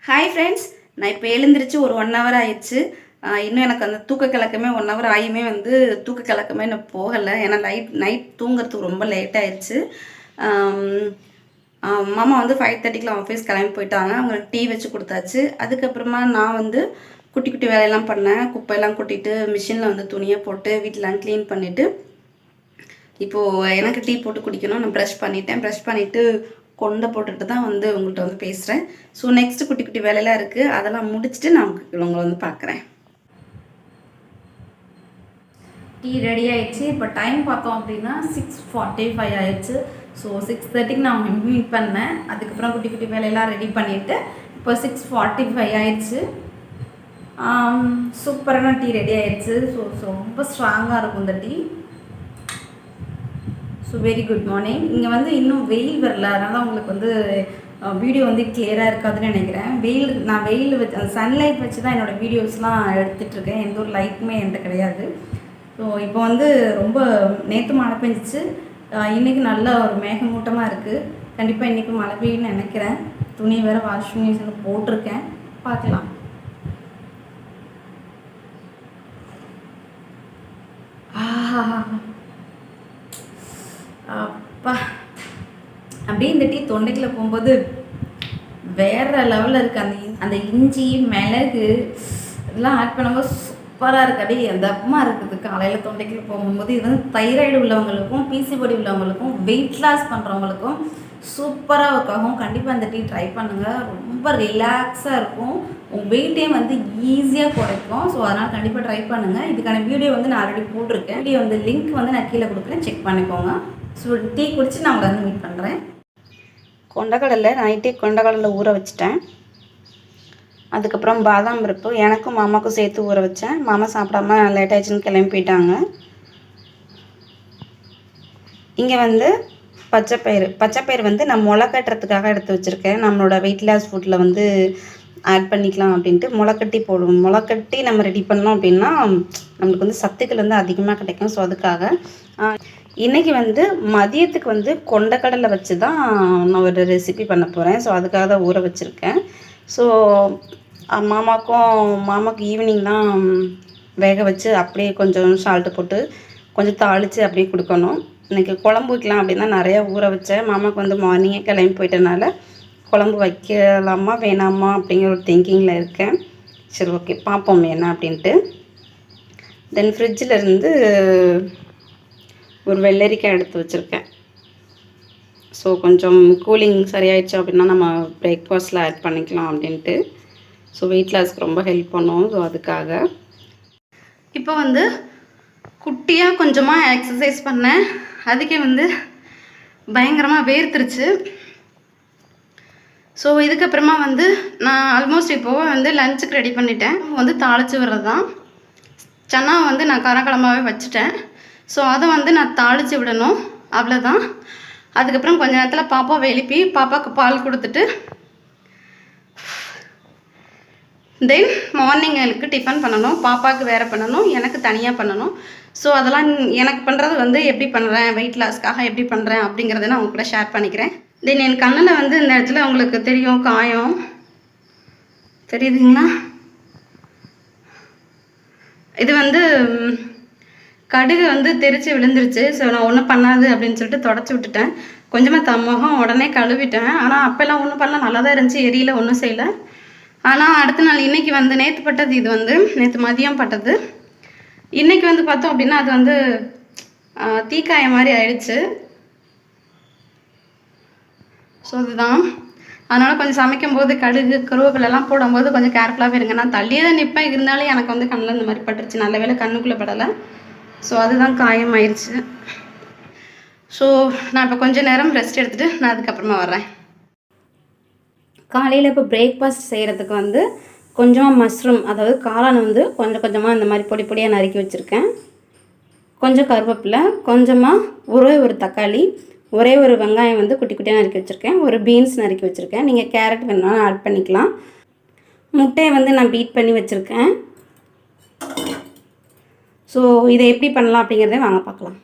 Hi friends, நான் இப்போ எழுந்திரிச்சு ஒரு 1 ஹவர் ஆயிடுச்சு. இன்னும் எனக்கு அந்த தூக்க கலக்கமே 1 ஹவர் ஆகியுமே வந்து தூக்க கலக்கமே இன்னும் போகலை. ஏன்னா நைட் தூங்குறதுக்கு ரொம்ப லேட் ஆயிடுச்சு. மாமா வந்து 5:30க்குலாம் ஆஃபீஸ் கிளம்பி போயிட்டாங்க. அவங்களுக்கு டீ வச்சு கொடுத்தாச்சு. அதுக்கப்புறமா நான் வந்து குட்டி குட்டி வேலையெல்லாம் பண்ணேன். குப்பையெல்லாம் கொட்டிட்டு மிஷினில் வந்து துணியை போட்டு வீட்டெலாம் க்ளீன் பண்ணிவிட்டு இப்போது எனக்கு டீ போட்டு குடிக்கணும். நான் ப்ரஷ் பண்ணிவிட்டு கொண்டை போட்டுட்டு தான் வந்து உங்கள்கிட்ட வந்து பேசுகிறேன். ஸோ நெக்ஸ்ட்டு குட்டி குட்டி வேலையெல்லாம் இருக்குது. அதெல்லாம் முடிச்சுட்டு நான் உங்களை வந்து பார்க்குறேன். டீ ரெடி ஆகிடுச்சு. இப்போ டைம் பார்த்தோம் அப்படின்னா 6:45 ஆயிடுச்சு. ஸோ 6:30க்கு நான் மீட் பண்ணேன். அதுக்கப்புறம் குட்டி குட்டி வேலையெல்லாம் ரெடி பண்ணிவிட்டு இப்போ 6:45 ஆயிடுச்சு. சூப்பரான டீ ரெடி ஆயிடுச்சு. ஸோ ரொம்ப ஸ்ட்ராங்காக இருக்கும் இந்த tea. So very good morning. இங்கே வந்து இன்னும் வெயில் வரல, அதனால் உங்களுக்கு வந்து வீடியோ வந்து கிளியராக இருக்காதுன்னு நினைக்கிறேன். நான் வெயில் வச்சு அந்த சன்லைட் வச்சு தான் என்னோடய வீடியோஸ்லாம் எடுத்துகிட்ருக்கேன். எந்த ஒரு லைட்டுமே என்கிட்ட கிடையாது. ஸோ இப்போ வந்து ரொம்ப நேற்று மழை பெஞ்சிச்சு. இன்றைக்கி நல்ல ஒரு மேகமூட்டமாக இருக்குது. கண்டிப்பாக இன்றைக்கி மழை பெய்யும்னு நினைக்கிறேன். துணி வேறு வாஷிங் மிஷினில் போட்டிருக்கேன், பார்க்கலாம். அப்பா, அப்படியே இந்த டீ தொண்டைக்குள்ள போகும்போது வேறு லெவலில் இருக்குது. அந்த இஞ்சி மிளகு இதெல்லாம் ஆட் பண்ணும்போது சூப்பராக இருக்குது. அப்படியே தப்பமாக இருக்குது காலையில் தொண்டைக்குள்ள போகும்போது. இது வந்து தைராய்டு உள்ளவங்களுக்கும், பிசிஓடி உள்ளவங்களுக்கும், வெயிட் லாஸ் பண்ணுறவங்களுக்கும் சூப்பராக ஒர்க் ஆகும். கண்டிப்பாக இந்த டீ ட்ரை பண்ணுங்கள். ரொம்ப ரிலாக்ஸாக இருக்கும். உங்கள் வெயிட்டே வந்து ஈஸியாக குறைக்கும். ஸோ அதனால் கண்டிப்பாக ட்ரை பண்ணுங்கள். இதுக்கான வீடியோ வந்து நான் ஆல்ரெடி போட்டிருக்கேன். வீடியோ வந்து லிங்க் வந்து நான் கீழே கொடுக்குறேன், செக் பண்ணிக்கோங்க. ஸோ டீ குடிச்சு நான் உங்களை வந்து மீட் பண்ணுறேன். கொண்டக்கடலை நைட்டே கொண்டக்கடலை ஊற வச்சுட்டேன். அதுக்கப்புறம் பாதாம் பருப்பு எனக்கும் மாமாவுக்கும் சேர்த்து ஊற வச்சேன். மாமா சாப்பிடாம லேட் ஆயிடுச்சுன்னு கிளம்பி போயிட்டாங்க. இங்கே வந்து பச்சைப்பயிறு வந்து நான் முளை கட்டுறதுக்காக எடுத்து வச்சுருக்கேன். நம்மளோட வெயிட் லாஸ் ஃபுட்டில் வந்து ஆட் பண்ணிக்கலாம் அப்படின்ட்டு முளைக்கட்டி நம்ம ரெடி பண்ணோம் அப்படின்னா நம்மளுக்கு வந்து சத்துக்கள் வந்து அதிகமாக கிடைக்கும். ஸோ அதுக்காக இன்றைக்கி வந்து மதியத்துக்கு வந்து கொண்டக்கடலை வச்சு தான் நான் ஒரு ரெசிபி பண்ண போகிறேன். ஸோ அதுக்காக தான் ஊற வச்சுருக்கேன். ஸோ மாமாவுக்கு ஈவினிங் தான் வேக வச்சு அப்படியே கொஞ்சம் சால்ட்டு போட்டு கொஞ்சம் தாளித்து அப்படியே கொடுக்கணும். இன்றைக்கி குழம்பு வைக்கலாம் அப்படின்னு தான் நிறையா ஊற வச்சேன். மாமாவுக்கு வந்து மார்னிங்கே கிளம்பி போயிட்டனால குழம்பு வைக்கலாமா வேணாமா அப்படிங்கிற ஒரு திங்கிங்கில் இருக்கேன். சரி, ஓகே, பார்ப்போம் என்ன அப்படின்ட்டு. தென் ஃப்ரிட்ஜில் இருந்து ஒரு வெள்ளரிக்காய் எடுத்து வச்சுருக்கேன். ஸோ கொஞ்சம் கூலிங் சரியாயிடுச்சு அப்படின்னா நம்ம பிரேக்ஃபாஸ்ட்டில் ஆட் பண்ணிக்கலாம் அப்படின்ட்டு. ஸோ வெயிட் லாஸ்க்கு ரொம்ப ஹெல்ப் பண்ணும். ஸோ அதுக்காக இப்போ வந்து குட்டியாக கொஞ்சமாக எக்ஸசைஸ் பண்ணேன். அதுக்கே வந்து பயங்கரமாக வேர்த்துருச்சு. ஸோ இதுக்கப்புறமா வந்து நான் ஆல்மோஸ்ட் இப்போது வந்து லஞ்சுக்கு ரெடி பண்ணிட்டேன். வந்து தாளித்து விடுறது தான். சன்னா வந்து நான் காரக்குழம்பாவே வச்சுட்டேன். ஸோ அதை வந்து நான் தாளித்து விடணும், அவ்வளோதான். அதுக்கப்புறம் கொஞ்ச நேரத்தில் பாப்பாவை எழுப்பி பாப்பாவுக்கு பால் கொடுத்துட்டு தென் மார்னிங் எனக்கு டிஃபன் பண்ணணும். பாப்பாவுக்கு வேறு பண்ணணும், எனக்கு தனியாக பண்ணணும். ஸோ அதெல்லாம் எனக்கு பண்ணுறது வந்து எப்படி பண்ணுறேன், வெயிட் லாஸ்க்காக எப்படி பண்ணுறேன் அப்படிங்கிறத நான் உங்க கூட ஷேர் பண்ணிக்கிறேன். தென் என் கண்ணில் வந்து இந்த இடத்துல உங்களுக்கு தெரியும் காயம் தெரியுதுங்களா? இது வந்து கடுகு வந்து தெரித்து விழுந்துருச்சு. ஸோ நான் ஒன்றும் பண்ணாது அப்படின்னு சொல்லிட்டு தொடச்சி விட்டுட்டேன். கொஞ்சமாக முகம் உடனே கழுவிட்டேன். ஆனால் அப்போல்லாம் ஒன்றும் பண்ணல, நல்லா தான் இருந்துச்சு, எரியல, ஒன்றும் செய்யலை. ஆனால் அடுத்த நாள் இன்றைக்கி வந்து நேற்று பட்டது, இது வந்து நேற்று மதியம் பட்டது. இன்றைக்கி வந்து பார்த்தோம் அப்படின்னா அது வந்து தீக்காய மாதிரி ஆயிடுச்சு. ஸோ அதுதான். அதனால் கொஞ்சம் சமைக்கும்போது கடுகு கருவேப்பிலெல்லாம் போடும்போது கொஞ்சம் கேர்ஃபுல்லாகவே இருங்க. நான் தள்ளியே தான் நிற்பேன், இருந்தாலும் எனக்கு வந்து கண்ணில் இந்த மாதிரி பட்டுருச்சு. நல்ல வேளை கண்ணுக்குள்ளே படலை. ஸோ அதுதான் காயம் ஆயிடுச்சு. ஸோ நான் இப்போ கொஞ்சம் நேரம் ரெஸ்ட் எடுத்துகிட்டு நான் அதுக்கப்புறமா வரேன். காலையில் இப்போ பிரேக்ஃபாஸ்ட் செய்கிறதுக்கு வந்து கொஞ்சமாக மஷ்ரூம், அதாவது காளான் வந்து கொஞ்சம் கொஞ்சமாக இந்த மாதிரி பொடி பொடியாக நறுக்கி வச்சுருக்கேன். கொஞ்சம் கருவேப்பிலை, கொஞ்சமாக ஒரே ஒரு தக்காளி, ஒரே ஒரு வெங்காயம் வந்து குட்டி குட்டியாக நறுக்கி வச்சுருக்கேன். ஒரு பீன்ஸ் நறுக்கி வச்சுருக்கேன். நீங்கள் கேரட் வேணாலும் ஆட் பண்ணிக்கலாம். முட்டையை வந்து நான் பீட் பண்ணி வச்சுருக்கேன். ஸோ இதை எப்படி பண்ணலாம் அப்படிங்கிறதே வாங்க பார்க்கலாம்.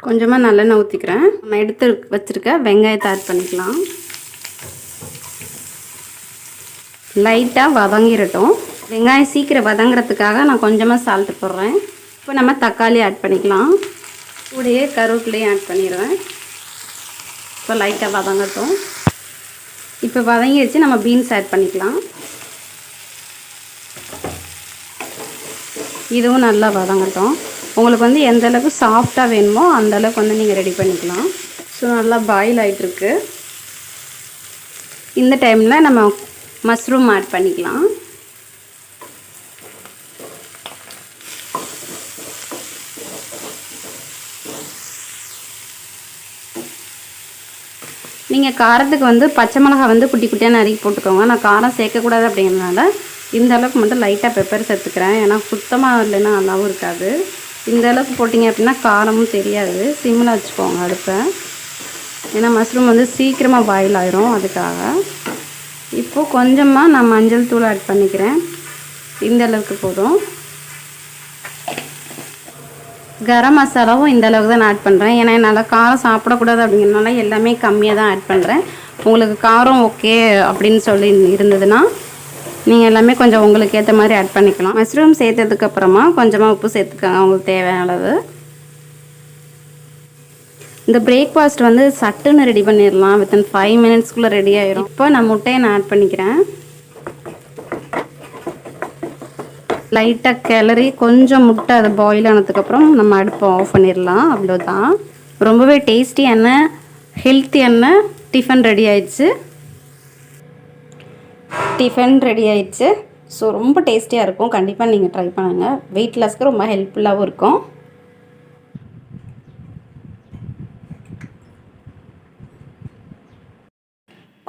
கொஞ்சமாக நல்லெண்ணெய் ஊற்றிக்கிறேன். நம்ம எடுத்து வச்சுருக்க வெங்காயத்தை ஆட் பண்ணிக்கலாம். லைட்டாக வதங்கிடட்டும். வெங்காயம் சீக்கிரம் வதங்குறதுக்காக நான் கொஞ்சமாக சால்ட்டு போடுறேன். இப்போ நம்ம தக்காளி ஆட் பண்ணிக்கலாம். கூடயே கருவேப்பிலையும் ஆட் பண்ணிடுவேன். இப்போ லைட்டாக வதங்கட்டும். இப்போ வதங்கிடுச்சு, நம்ம பீன்ஸ் ஆட் பண்ணிக்கலாம். இதுவும் நல்லா வதங்கட்டும். உங்களுக்கு வந்து எந்த அளவுக்கு சாஃப்டாக வேணுமோ அந்த அளவுக்கு வந்து நீங்கள் ரெடி பண்ணிக்கலாம். ஸோ நல்லா பாயில் ஆகிட்டுருக்கு. இந்த டைமில் நம்ம மஷ்ரூம் ஆட் பண்ணிக்கலாம். நீங்கள் காரத்துக்கு வந்து பச்சை மிளகாய் வந்து குட்டி குட்டியாக நறுக்கி போட்டுக்கோங்க. நான் காரம் சேர்க்கக்கூடாது அப்படிங்கிறதுனால இந்த அளவுக்கு மட்டும் லைட்டாக பெப்பர் சேர்த்துக்கிறேன். ஏன்னா சுத்தமாக இல்லைன்னா நல்லாவும் இருக்காது. இந்த அளவுக்கு போட்டிங்க அப்படின்னா காரமும் தெரியாது. சிம்மில் வச்சுக்கோங்க அடுப்பை. ஏன்னா மஷ்ரூம் வந்து சீக்கிரமாக பாயில் ஆயிரும், அதுக்காக. இப்போது கொஞ்சமாக நான் மஞ்சள் தூள் ஆட் பண்ணிக்கிறேன். இந்த அளவுக்கு போதும். கரம் மசாலாவும் இந்த அளவுக்கு தான் நான் ஆட் பண்ணுறேன். ஏன்னா என்னால் காரம் சாப்பிடக்கூடாது அப்படிங்கிறதுனால எல்லாமே கம்மியாக தான் ஆட் பண்ணுறேன். உங்களுக்கு காரம் ஓகே அப்படின்னு சொல்லி இருந்ததுன்னா நீங்கள் எல்லாமே கொஞ்சம் உங்களுக்கு ஏற்ற மாதிரி ஆட் பண்ணிக்கலாம். மஷ்ரூம் சேர்த்ததுக்கப்புறமா கொஞ்சமாக உப்பு சேர்த்துக்கோங்க உங்களுக்கு தேவையான அளவு. இந்த பிரேக்ஃபாஸ்ட் வந்து சட்டுன்னு ரெடி பண்ணிடலாம். வித்தின் 5 மினிட்ஸ்க்குள்ளே ரெடி ஆயிரும். இப்போ நான் முட்டையை நான் ஆட் பண்ணிக்கிறேன். லைட்டாக கிளறி கொஞ்சம் முட்டை அது பாயில் ஆனதுக்கப்புறம் நம்ம அடுப்பை ஆஃப் பண்ணிடலாம். அவ்வளோதான். ரொம்பவே டேஸ்டியான ஹெல்த்தியான டிஃபன் ரெடி ஆயிடுச்சு. ஸோ ரொம்ப டேஸ்டியாக இருக்கும். கண்டிப்பாக நீங்கள் ட்ரை பண்ணுங்கள். வெயிட் லாஸ்க்கு ரொம்ப ஹெல்ப்ஃபுல்லாகவும் இருக்கும்.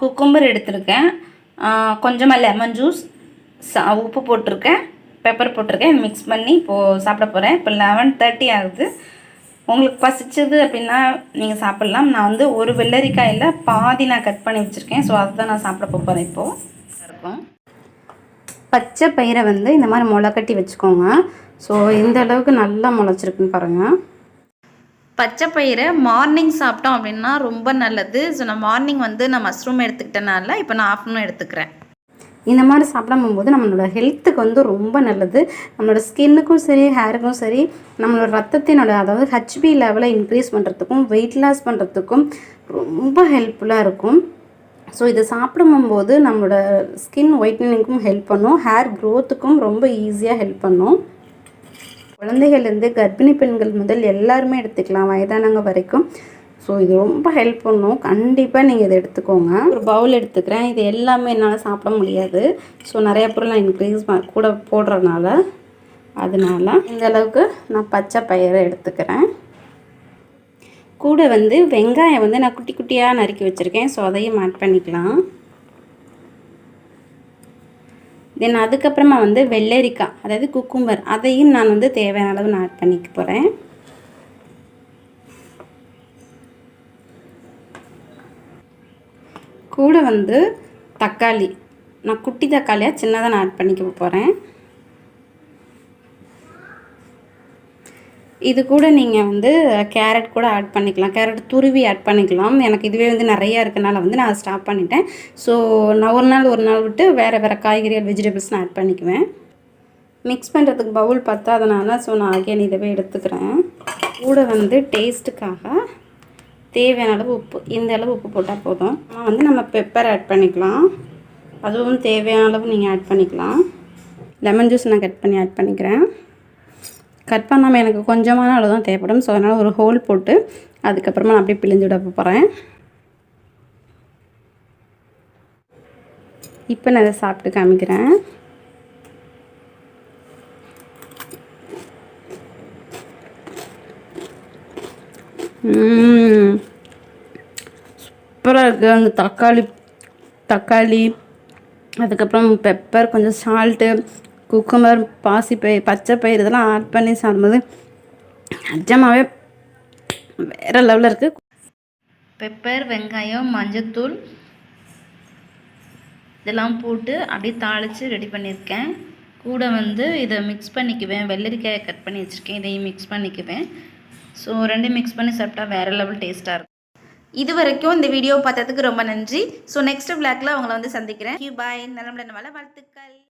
குக்கும்பர் எடுத்துருக்கேன், கொஞ்சமாக லெமன் ஜூஸ், உப்பு போட்டிருக்கேன், பெப்பர் போட்டிருக்கேன். மிக்ஸ் பண்ணி இப்போது சாப்பிட போகிறேன். இப்போ 11:30 ஆகுது. உங்களுக்கு பசிச்சது அப்படின்னா நீங்கள் சாப்பிட்லாம். நான் வந்து ஒரு வெள்ளரிக்காயில் பாதி நான் கட் பண்ணி வச்சுருக்கேன். ஸோ அதுதான் நான் சாப்பிட போகிறேன். இப்போது இருக்கும் பச்சை பயிரை வந்து இந்த மாதிரி முளை கட்டி வச்சுக்கோங்க. ஸோ இந்த அளவுக்கு நல்லா முளைச்சிருக்குன்னு பாருங்கள். பச்சை பயிரை மார்னிங் சாப்பிட்டோம் அப்படின்னா ரொம்ப நல்லது. ஸோ நான் மார்னிங் வந்து நான் மஷ்ரூம் எடுத்துக்கிட்டனால இப்போ நான் ஆஃப்டர்நூன் எடுத்துக்கிறேன். இந்த மாதிரி சாப்பிடும்போது நம்மளோட ஹெல்த்துக்கு வந்து ரொம்ப நல்லது. நம்மளோட ஸ்கின்னுக்கும் சரி, ஹேருக்கும் சரி, நம்மளோட ரத்தத்தினோட அதாவது ஹெச்பி லெவலை இன்க்ரீஸ் பண்ணுறதுக்கும் வெயிட் லாஸ் பண்ணுறதுக்கும் ரொம்ப ஹெல்ப்ஃபுல்லாக இருக்கும். ஸோ இதை சாப்பிடும்போது நம்மளோட ஸ்கின் ஒயிட்னிங்க்கும் ஹெல்ப் பண்ணும், ஹேர் க்ரோத்துக்கும் ரொம்ப ஈஸியாக ஹெல்ப் பண்ணும். குழந்தைகள்லேருந்து கர்ப்பிணி பெண்கள் முதல் எல்லாருமே எடுத்துக்கலாம், வயதானவங்க வரைக்கும். ஸோ இது ரொம்ப ஹெல்ப் பண்ணும். கண்டிப்பாக நீங்கள் இதை எடுத்துக்கோங்க. ஒரு பவுல் எடுத்துக்கிறேன். இது எல்லாமே என்னால் சாப்பிட முடியாது. ஸோ நிறையா பொருள் நான் இன்க்ரீஸ் கூட போடுறதுனால அதனால் இந்த அளவுக்கு நான் பச்சை பயிரை எடுத்துக்கிறேன். கூட வந்து வெங்காயம் வந்து நான் குட்டி குட்டியாக நறுக்கி வச்சுருக்கேன். ஸோ அதையும் ஆட் பண்ணிக்கலாம். தென் அதுக்கப்புறமா வந்து வெள்ளரிக்காய், அதாவது குக்கும்பர், அதையும் நான் வந்து தேவையான அளவு நான் ஆட் பண்ணிக்க போகிறேன். கூட வந்து தக்காளி, நான் குட்டி தக்காளியாக சின்னதாக நான் ஆட் பண்ணிக்க போகிறேன். இது கூட நீங்கள் வந்து கேரட் கூட ஆட் பண்ணிக்கலாம். கேரட் துருவி ஆட் பண்ணிக்கலாம். எனக்கு இதுவே வந்து நிறையா இருக்கனால வந்து நான் ஸ்டாப் பண்ணிட்டேன். ஸோ நான் ஒரு நாள் விட்டு வேறு காய்கறிகள் வெஜிடபிள்ஸ் நான் ஆட் பண்ணிக்குவேன். மிக்ஸ் பண்ணுறதுக்கு பவுல் பத்தாதனால ஸோ நான் அகைன் இதவே எடுத்துக்கிறேன். கூட வந்து டேஸ்ட்டுக்காக தேவையான அளவு உப்பு, இந்த அளவு உப்பு போட்டால் போதும். ஆனால் வந்து நம்ம பெப்பர் ஆட் பண்ணிக்கலாம். அதுவும் தேவையான அளவு நீங்கள் ஆட் பண்ணிக்கலாம். லெமன் ஜூஸ் நான் கட் பண்ணி ஆட் பண்ணிக்கிறேன். கட் பண்ணாமல் எனக்கு கொஞ்சமான அளவு தான் தேவைப்படும். ஸோ அதனால் ஒரு ஹோல் போட்டு அதுக்கப்புறமா நான் அப்படியே பிழிஞ்சு விட போகிறேன். இப்போ நான் அதை சாப்பிட்டு காமிக்கிறேன். சூப்பராக இருக்குது. அந்த தக்காளி அதுக்கப்புறம் பெப்பர், கொஞ்சம் சால்ட்டு, குக்கும்பர், பாசிப்பயிர், பச்சை பயிர் இதெல்லாம் ஆட் பண்ணி சாப்பிடும்போது நிஜமாகவே வேறு லெவலில் இருக்குது. பெப்பர், வெங்காயம், மஞ்சத்தூள் இதெல்லாம் போட்டு அப்படியே தாளித்து ரெடி பண்ணியிருக்கேன். கூட வந்து இதை மிக்ஸ் பண்ணிக்குவேன். வெள்ளரிக்காயை கட் பண்ணி வச்சுருக்கேன், இதையும் மிக்ஸ் பண்ணிக்குவேன். ஸோ ரெண்டையும் மிக்ஸ் பண்ணி சாப்பிட்டா வேறு லெவல் டேஸ்ட்டாக இருக்கும். இது வரைக்கும் இந்த வீடியோ பார்த்ததுக்கு ரொம்ப நன்றி. ஸோ நெக்ஸ்ட் விளாக்ல அவங்கள வந்து சந்திக்கிறேன். பாய். நலமுடன் வாழ வாழ்த்துக்கள்.